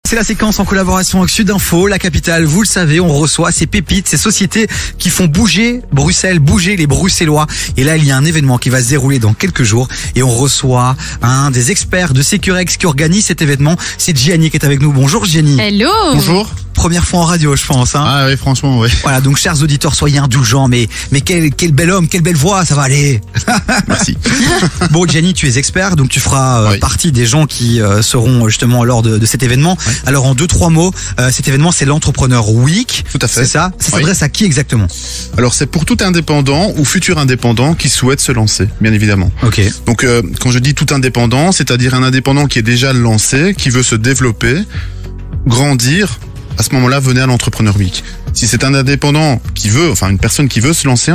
C'est la séquence en collaboration avec Sudinfo, la capitale. Vous le savez, on reçoit ces pépites, ces sociétés qui font bouger Bruxelles, bouger les Bruxellois. Et là, il y a un événement qui va se dérouler dans quelques jours. Et on reçoit un des experts de Securex qui organise cet événement. C'est Gianni qui est avec nous. Bonjour Gianni. Hello. Bonjour. Première fois en radio, je pense. Hein. Ah oui, franchement, oui. Voilà, donc chers auditeurs, soyez indulgents, mais quel bel homme, quelle belle voix, ça va aller. Merci. Bon, Gianni, tu es expert, donc tu feras partie des gens qui seront justement lors de cet événement. Oui. Alors en 2-3 mots, cet événement c'est l'Entrepreneur Week. Tout à fait. C'est ça. Ça s'adresse à qui exactement? Alors c'est pour tout indépendant ou futur indépendant qui souhaite se lancer, bien évidemment. Ok. Donc quand je dis tout indépendant, c'est-à-dire un indépendant qui est déjà lancé, qui veut se développer, grandir. À ce moment-là, venez à l'Entrepreneur Week. Si c'est un indépendant qui veut, enfin une personne qui veut se lancer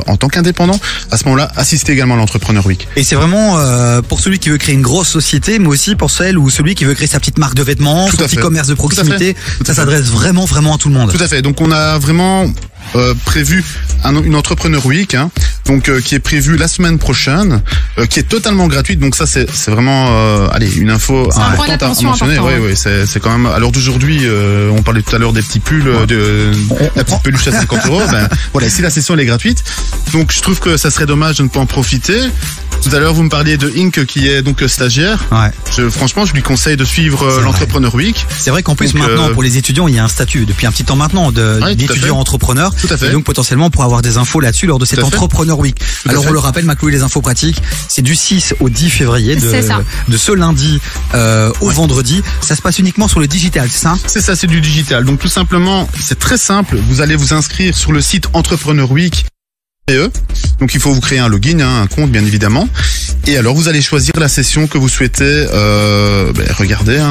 en tant qu'indépendant, à ce moment-là, assistez également à l'Entrepreneur Week. Et c'est vraiment pour celui qui veut créer une grosse société, mais aussi pour celle ou celui qui veut créer sa petite marque de vêtements, son petit commerce de proximité. Ça s'adresse vraiment à tout le monde. Tout à fait. Donc on a vraiment prévu une Entrepreneur Week, hein, donc qui est prévue la semaine prochaine, qui est totalement gratuite. Donc ça c'est vraiment une info importante à mentionner. Oui, c'est quand même. À l'heure d'aujourd'hui, on parlait tout à l'heure des petits pulls, la petite peluche à 50 €. Ben voilà, ici la session elle est gratuite. Donc je trouve que ça serait dommage de ne pas en profiter. Tout à l'heure, vous me parliez de Ink qui est donc stagiaire. Ouais. Franchement, je lui conseille de suivre l'Entrepreneur Week. C'est vrai qu'en plus maintenant, pour les étudiants, il y a un statut depuis un petit temps maintenant d'étudiant entrepreneur. Tout à fait. Et donc potentiellement, on pourra avoir des infos là-dessus lors de cet Entrepreneur Week. Alors on le rappelle, Macloué, les infos pratiques, c'est du 6 au 10 février, de ce lundi au vendredi. Ça se passe uniquement sur le digital, c'est ça? C'est ça, c'est du digital. Donc tout simplement, c'est très simple. Vous allez vous inscrire sur le site Entrepreneur Week. Donc il faut vous créer un login, un compte bien évidemment, et alors vous allez choisir la session que vous souhaitez regarder.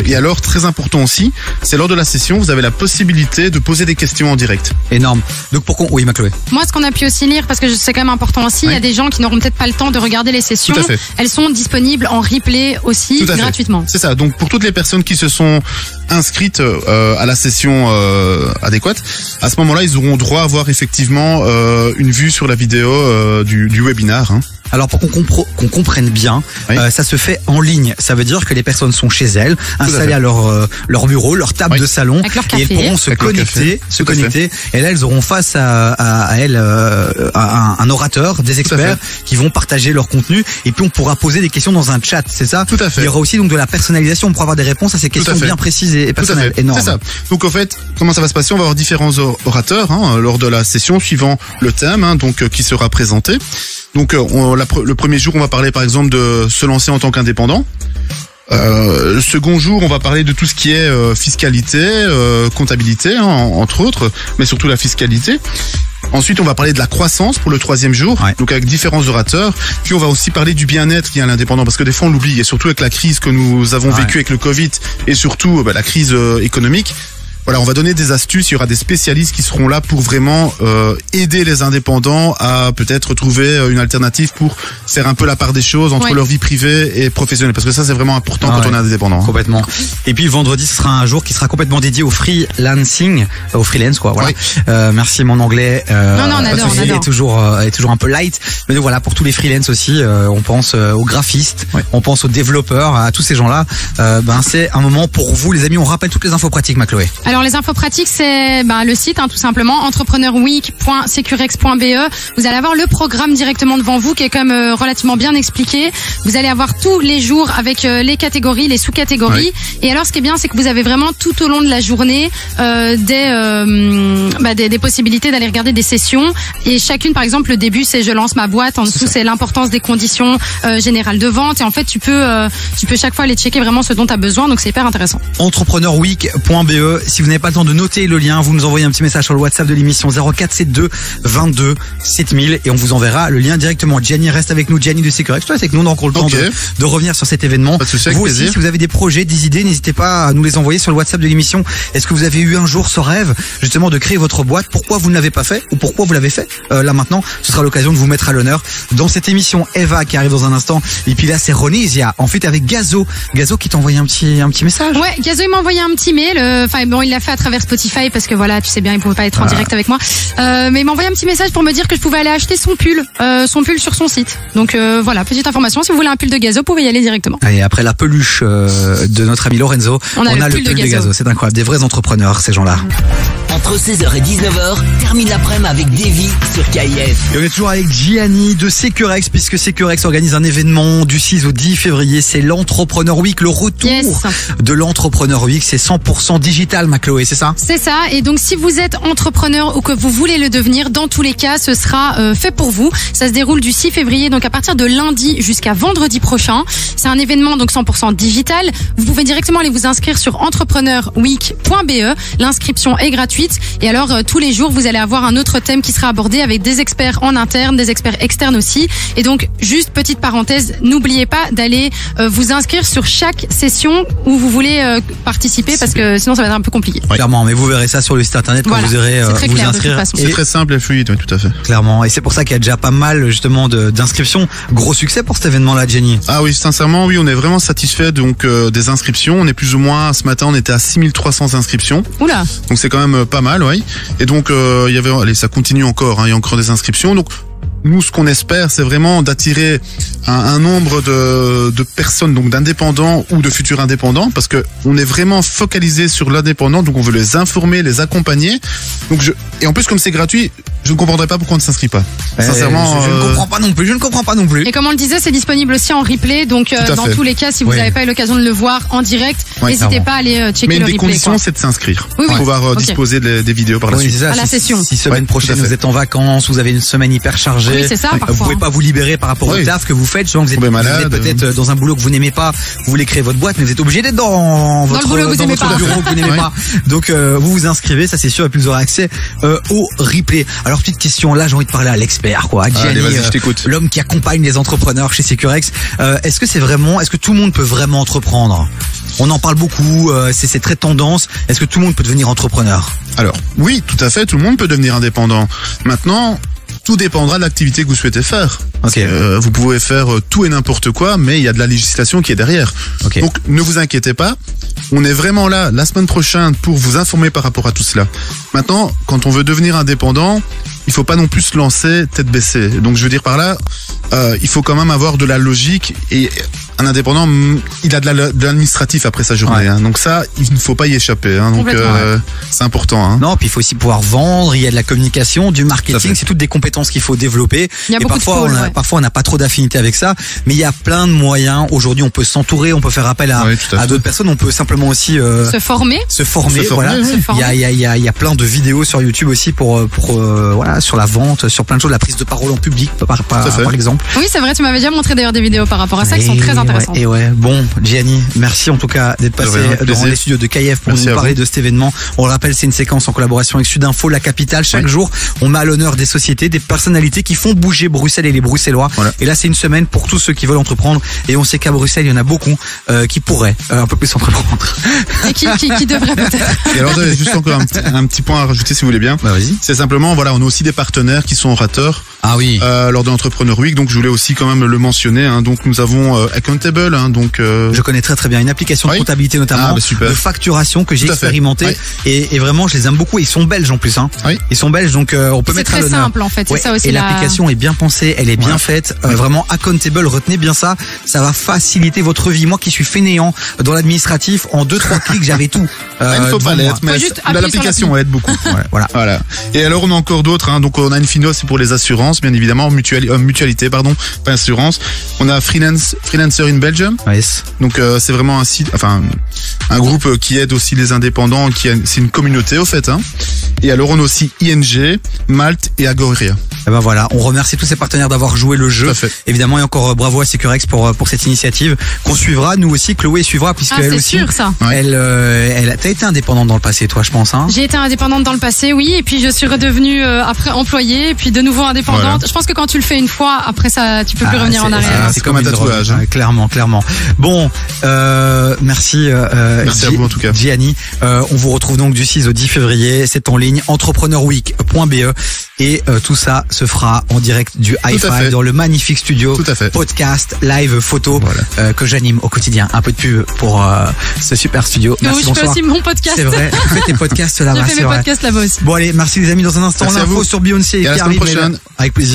Et alors très important aussi, c'est lors de la session vous avez la possibilité de poser des questions en direct. Énorme. Donc oui, Macloué. Moi, ce qu'on a pu aussi lire, parce que c'est quand même important aussi, il y a des gens qui n'auront peut-être pas le temps de regarder les sessions. Tout à fait. Elles sont disponibles en replay aussi gratuitement. C'est ça. Donc pour toutes les personnes qui se sont inscrites à la session adéquate, à ce moment-là, ils auront droit à voir effectivement une vue sur la vidéo du webinaire. Alors pour qu'on comprenne bien, ça se fait en ligne. Ça veut dire que les personnes sont chez elles, installées à leur bureau, leur table de salon, et elles pourront se connecter. Et là, elles auront face à elles un orateur, des experts qui vont partager leur contenu. Et puis on pourra poser des questions dans un chat, c'est ça? Tout à fait. Il y aura aussi donc de la personnalisation. On pourra avoir des réponses à ces questions bien précises et personnelles. Énorme. C'est ça. Donc en fait, comment ça va se passer? On va avoir différents orateurs lors de la session suivant le thème qui sera présenté. Donc le premier jour, on va parler par exemple de se lancer en tant qu'indépendant. Le second jour, on va parler de tout ce qui est fiscalité, comptabilité, entre autres, mais surtout la fiscalité. Ensuite, on va parler de la croissance pour le troisième jour, donc avec différents orateurs. Puis on va aussi parler du bien-être lié à l'indépendant, parce que des fois on l'oublie, et surtout avec la crise que nous avons vécue avec le Covid, et surtout la crise économique. Voilà, on va donner des astuces, il y aura des spécialistes qui seront là pour vraiment aider les indépendants à peut-être trouver une alternative pour faire un peu la part des choses entre leur vie privée et professionnelle, parce que ça c'est vraiment important quand on est indépendant. Complètement. Et puis vendredi, ce sera un jour qui sera complètement dédié au freelancing, au freelance quoi. Voilà. Merci mon anglais. Non, on adore. Est toujours un peu light, mais donc voilà, pour tous les freelances aussi, on pense aux graphistes, on pense aux développeurs, à tous ces gens-là. C'est un moment pour vous les amis. On rappelle toutes les infos pratiques, Macloué. Alors les infos pratiques, c'est le site tout simplement, entrepreneurweek.securex.be. Vous allez avoir le programme directement devant vous qui est quand même relativement bien expliqué. Vous allez avoir tous les jours avec les catégories, les sous-catégories. Et alors ce qui est bien, c'est que vous avez vraiment tout au long de la journée des possibilités d'aller regarder des sessions. Et chacune, par exemple, le début c'est je lance ma boîte, en dessous c'est l'importance des conditions générales de vente. Et en fait tu peux chaque fois aller checker vraiment ce dont tu as besoin. Donc c'est hyper intéressant. Entrepreneurweek.be. Si vous n'avez pas le temps de noter le lien, vous nous envoyez un petit message sur le WhatsApp de l'émission 0472 22 7000 et on vous enverra le lien directement. Gianni reste avec nous, Gianni de Securex. Toi, c'est que nous on a encore le temps de revenir sur cet événement. Vous aussi, si vous avez des projets, des idées, n'hésitez pas à nous les envoyer sur le WhatsApp de l'émission. Est-ce que vous avez eu un jour ce rêve justement de créer votre boîte? Pourquoi vous ne l'avez pas fait ou pourquoi vous l'avez fait? Là maintenant, ce sera l'occasion de vous mettre à l'honneur dans cette émission. Eva qui arrive dans un instant, et puis là c'est Ronisia en fait avec Gazo qui t'a envoyé un petit message. Ouais, Gazo il m'a envoyé un petit mail. Il l'a fait à travers Spotify parce que voilà, tu sais bien, il pouvait pas être en direct avec moi. Mais il m'a envoyé un petit message pour me dire que je pouvais aller acheter son pull sur son site. Donc voilà, petite information. Si vous voulez un pull de Gazo, vous pouvez y aller directement. Et après la peluche de notre ami Lorenzo, on a le pull de Gazo. C'est incroyable, des vrais entrepreneurs, ces gens-là. Entre 16h et 19h, termine l'après-midi avec Davy sur KIF. Et on est toujours avec Gianni de Securex, puisque Securex organise un événement du 6 au 10 février. C'est l'Entrepreneur Week, le retour de l'Entrepreneur Week. C'est 100% digital, ma Chloé, c'est ça? C'est ça. Et donc, si vous êtes entrepreneur ou que vous voulez le devenir, dans tous les cas, ce sera fait pour vous. Ça se déroule du 6 février, donc à partir de lundi jusqu'à vendredi prochain. C'est un événement donc 100% digital. Vous pouvez directement aller vous inscrire sur entrepreneurweek.be. L'inscription est gratuite. Et alors, tous les jours, vous allez avoir un autre thème qui sera abordé avec des experts en interne, des experts externes aussi. Et donc, juste petite parenthèse, n'oubliez pas d'aller vous inscrire sur chaque session où vous voulez participer parce que sinon ça va être un peu compliqué. Ouais. Clairement, mais vous verrez ça sur le site internet quand vous irez vous inscrire. C'est très simple et fluide, oui, tout à fait. Clairement, et c'est pour ça qu'il y a déjà pas mal justement d'inscriptions. Gros succès pour cet événement-là, Jenny. Ah oui, sincèrement, oui, on est vraiment satisfait donc des inscriptions. On est plus ou moins, ce matin, on était à 6300 inscriptions. Oula. Donc c'est quand même pas mal, oui. Et donc il y avait, allez, ça continue encore, hein, il y a encore des inscriptions. Donc nous, ce qu'on espère, c'est vraiment d'attirer un nombre de personnes, donc d'indépendants ou de futurs indépendants, parce que on est vraiment focalisé sur l'indépendant, donc on veut les informer, les accompagner. Donc et en plus, comme c'est gratuit, je ne comprendrais pas pourquoi on ne s'inscrit pas. Sincèrement, je ne comprends pas non plus. Et comme on le disait, c'est disponible aussi en replay, donc dans tous les cas, si vous n'avez pas eu l'occasion de le voir en direct, n'hésitez pas à aller checker le replay. Mais une des conditions, c'est de s'inscrire. Oui, pour pouvoir disposer des vidéos par la suite. Ça, à la session. Si semaine prochaine vous êtes en vacances, vous avez une semaine hyper chargée. Oui, c'est ça, parfois. Vous pouvez pas vous libérer par rapport au taf que vous faites. Souvent, vous êtes peut-être dans un boulot que vous n'aimez pas. Vous voulez créer votre boîte, mais vous êtes obligé d'être dans votre bureau que vous n'aimez pas. Donc, vous vous inscrivez, ça c'est sûr, et puis vous aurez accès au replay. Alors, petite question, là, j'ai envie de parler à l'expert, quoi. Gianni, je t'écoute. L'homme qui accompagne les entrepreneurs chez Securex. Est-ce que tout le monde peut vraiment entreprendre? On en parle beaucoup, c'est très tendance. Est-ce que tout le monde peut devenir entrepreneur? Alors, oui, tout à fait, tout le monde peut devenir indépendant. Maintenant, tout dépendra de l'activité que vous souhaitez faire. Okay. Vous pouvez faire tout et n'importe quoi, mais il y a de la législation qui est derrière. Okay. Donc, ne vous inquiétez pas. On est vraiment là la semaine prochaine pour vous informer par rapport à tout cela. Maintenant, quand on veut devenir indépendant, il faut pas non plus se lancer tête baissée. Donc, je veux dire par là, il faut quand même avoir de la logique et un indépendant, il a de l'administratif après sa journée. Hein. Donc ça, il ne faut pas y échapper. Hein. Donc c'est important. Hein. Non, puis il faut aussi pouvoir vendre. Il y a de la communication, du marketing. C'est toutes des compétences qu'il faut développer. Il y a beaucoup parfois, on n'a pas trop d'affinité avec ça. Mais il y a plein de moyens. Aujourd'hui, on peut s'entourer, on peut faire appel à d'autres personnes. On peut simplement aussi se former. Voilà. Il y a plein de vidéos sur YouTube aussi pour sur la vente, sur plein de choses, la prise de parole en public, par exemple. Oui, c'est vrai. Tu m'avais déjà montré d'ailleurs des vidéos par rapport à ça qui sont très intéressantes. Bon, Gianni, merci en tout cas d'être passé devant les studios de KIF pour nous parler de cet événement. On le rappelle, c'est une séquence en collaboration avec Sudinfo, la capitale. Chaque jour, on met à l'honneur des sociétés, des personnalités qui font bouger Bruxelles et les Bruxellois. Voilà. Et là, c'est une semaine pour tous ceux qui veulent entreprendre. Et on sait qu'à Bruxelles, il y en a beaucoup qui pourraient un peu plus entreprendre. Et qui devraient peut-être. Et alors, j'avais juste encore un petit point à rajouter, si vous voulez bien. Vas-y. C'est simplement, on a aussi des partenaires qui sont orateurs. Ah oui. Lors de l'Entrepreneur Week, donc je voulais aussi quand même le mentionner. Hein. Donc nous avons Accountable. Hein, donc je connais très bien une application de comptabilité notamment, de facturation que j'ai expérimenté et vraiment je les aime beaucoup. Ils sont belges en plus. Hein. Ils sont belges, donc on peut mettre à l'honneur. C'est très simple en fait. C'est ça aussi. Et l'application est bien pensée, elle est bien faite. Vraiment Accountable, retenez bien ça. Ça va faciliter votre vie. Moi qui suis fainéant dans l'administratif, en 2-3 clics j'avais tout. Il ne faut pas l'être, mais l'application aide beaucoup. Voilà. Et alors on a encore d'autres. Hein. Donc on a Infino, c'est pour les assurances, bien évidemment, mutualité, pas assurance. On a Freelancer in Belgium. Yes. Donc c'est vraiment un site, un groupe qui aide aussi les indépendants, c'est une communauté au fait. Hein. Et alors on a aussi ING, Malte et Agoria. Et ben voilà, on remercie tous ces partenaires d'avoir joué le jeu. Évidemment, et encore bravo à Securex pour cette initiative qu'on suivra. Nous aussi, Chloé suivra puisqu'elle aussi. Sûr, ça. T'as été indépendante dans le passé, toi, je pense. Hein. J'ai été indépendante dans le passé, oui, et puis je suis redevenue après employée, et puis de nouveau indépendante. Voilà. Je pense que quand tu le fais une fois, après ça, tu peux plus revenir en arrière. C'est comme un tatouage. Hein. Clairement. Bon, merci. Merci à vous en tout cas. Gianni, on vous retrouve donc du 6 au 10 février. C'est en ligne. ligne, entrepreneurweek.be, et tout ça se fera en direct du High Tout à Five fait. dans le magnifique studio. Tout à fait. Podcast, live, photo, Voilà. que j'anime au quotidien. Un peu de pub pour ce super studio. Oui, Merci, je fais bonsoir. aussi mon podcast. C'est vrai, tu fais tes podcasts Je là-bas, fais c'est mes vrai. podcasts là-bas aussi. Bon allez, merci les amis, dans un instant Merci à l'info vous. sur Beyoncé Et à la qui semaine arrive, mais prochaine. avec plaisir.